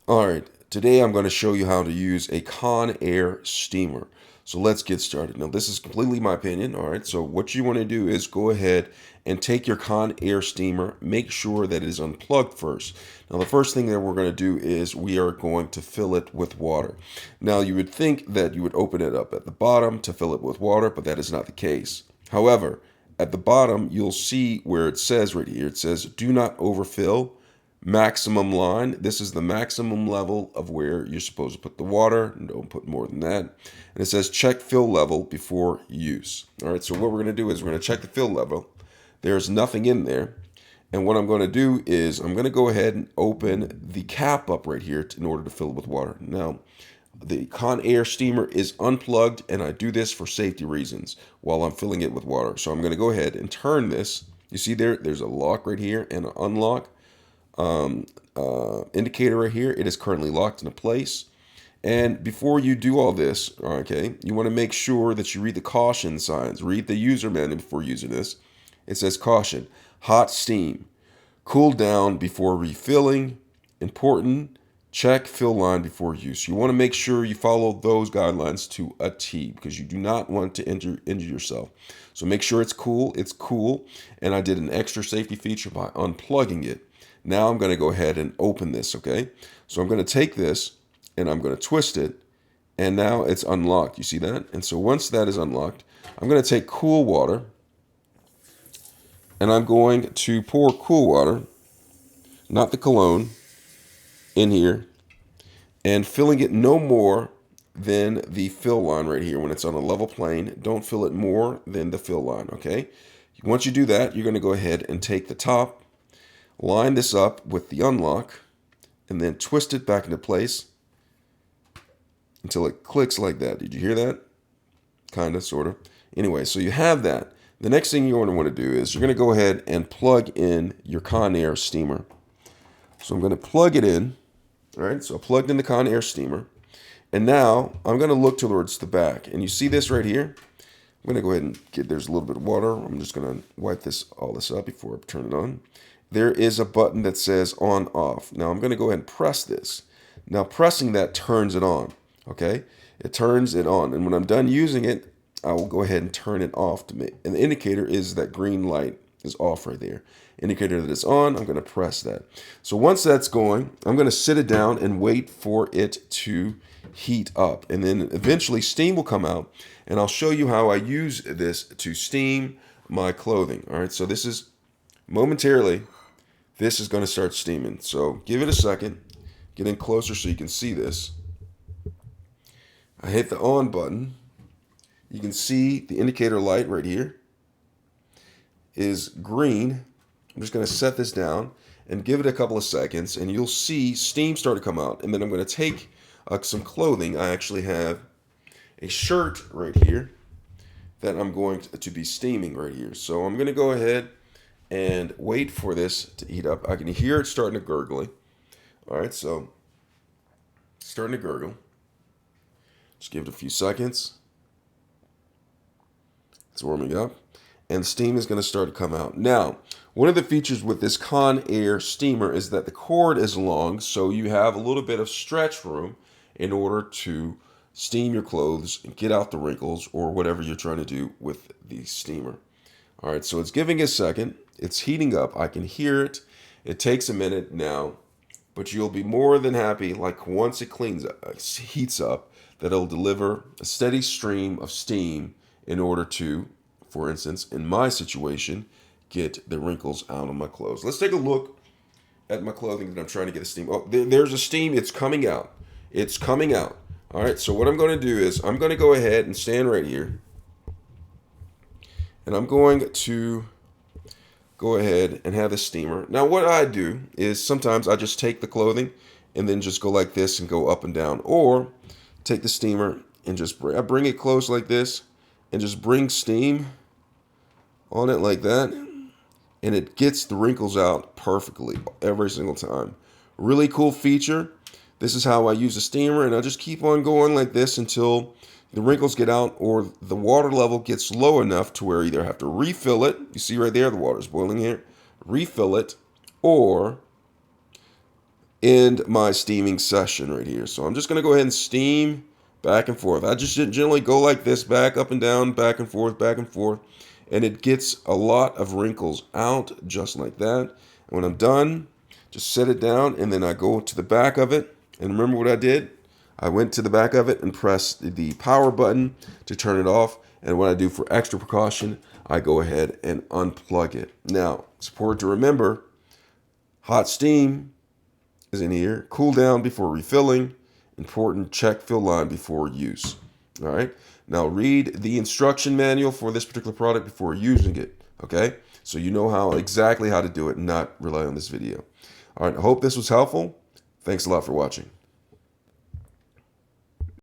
All right, today I'm going to show you how to use a Conair Steamer. So let's get started. Now, this is completely my opinion. All right, so what you want to do is go ahead and take your Conair Steamer, make sure that it is unplugged first. Now, the first thing that we're going to do is we are going to fill it with water. Now, you would think that you would open it up at the bottom to fill it with water, but that is not the case. However, at the bottom, you'll see where it says right here, it says, do not overfill maximum line. This is the maximum level of where you're supposed to put the water. And don't put more than that. And it says check fill level before use. All right, so what we're going to do is we're going to check the fill level. There's nothing in there. And what I'm going to do is I'm going to go ahead and open the cap up right here in order to fill it with water. Now, the Conair Steamer is unplugged, and I do this for safety reasons while I'm filling it with water. So I'm going to go ahead and turn this. You see there's a lock right here and an unlock indicator right here. It is currently locked into place. And before you do all this, okay, you want to make sure that you read the caution signs. Read the user manual before using this. It says caution, hot steam, cool down before refilling, important, check fill line before use. You want to make sure you follow those guidelines to a T because you do not want to injure yourself. So make sure it's cool, and I did an extra safety feature by unplugging it. Now I'm going to go ahead and open this, okay? So I'm going to take this and I'm going to twist it, and now it's unlocked. You see that? And so once that is unlocked, I'm going to take cool water, and I'm going to pour cool water, not the cologne, in here, and filling it no more than the fill line right here. When it's on a level plane, don't fill it more than the fill line, okay? Once you do that, you're going to go ahead and take the top, line this up with the unlock, and then twist it back into place until it clicks like that. Did you hear that? Kind of, sort of. Anyway, so you have that. The next thing you're going to want to do is you're going to go ahead and plug in your Conair Steamer. So I'm going to plug it in. All right, so I plugged in the Conair Steamer. And now I'm going to look towards the back. And you see this right here? I'm going to go ahead and there's a little bit of water. I'm just going to wipe all this up before I turn it on. There is a button that says on off. Now I'm going to go ahead and press this. Now pressing that turns it on. Okay, it turns it on, and when I'm done using it, I will go ahead and turn it off to me. And the indicator is that green light is off right there. Indicator that it's on, I'm going to press that. So once that's going, I'm going to sit it down and wait for it to heat up, and then eventually steam will come out, and I'll show you how I use this to steam my clothing. All right, so this is momentarily, this is going to start steaming. So give it a second, get in closer so you can see this. I hit the on button. You can see the indicator light right here is green. I'm just going to set this down and give it a couple of seconds, and you'll see steam start to come out. And then I'm going to take some clothing. I actually have a shirt right here that I'm going to be steaming right here. So I'm going to go ahead and wait for this to heat up. I can hear it starting to gurgle. All right, so it's starting to gurgle. Just give it a few seconds. It's warming up, and steam is going to start to come out. Now, one of the features with this Conair Steamer is that the cord is long, so you have a little bit of stretch room in order to steam your clothes and get out the wrinkles or whatever you're trying to do with the steamer. All right, so it's giving a second. It's heating up. I can hear it. It takes a minute now, but you'll be more than happy, like once it heats up, that it'll deliver a steady stream of steam in order to, for instance, in my situation, get the wrinkles out of my clothes. Let's take a look at my clothing that I'm trying to get the steam. Oh, there's a steam. It's coming out. It's coming out. All right, so what I'm going to do is I'm going to go ahead and stand right here, and I'm going to go ahead and have the steamer. Now, what I do is sometimes I just take the clothing and then just go like this and go up and down, or take the steamer and just bring it close like this and just bring steam on it like that, and it gets the wrinkles out perfectly every single time. Really cool feature. This is how I use the steamer, and I just keep on going like this until the wrinkles get out or the water level gets low enough to where I either have to refill it. You see right there, the water's boiling here. Refill it, or end my steaming session right here. So I'm just going to go ahead and steam back and forth. I just generally go like this, back up and down, back and forth, and it gets a lot of wrinkles out just like that. And when I'm done, just set it down, and then I go to the back of it. And remember what I did? I went to the back of it and pressed the power button to turn it off. And what I do for extra precaution, I go ahead and unplug it. Now, it's important to remember, hot steam is in here. Cool down before refilling. Important, check fill line before use. All right. Now read the instruction manual for this particular product before using it. Okay. So you know exactly how to do it and not rely on this video. All right. I hope this was helpful. Thanks a lot for watching.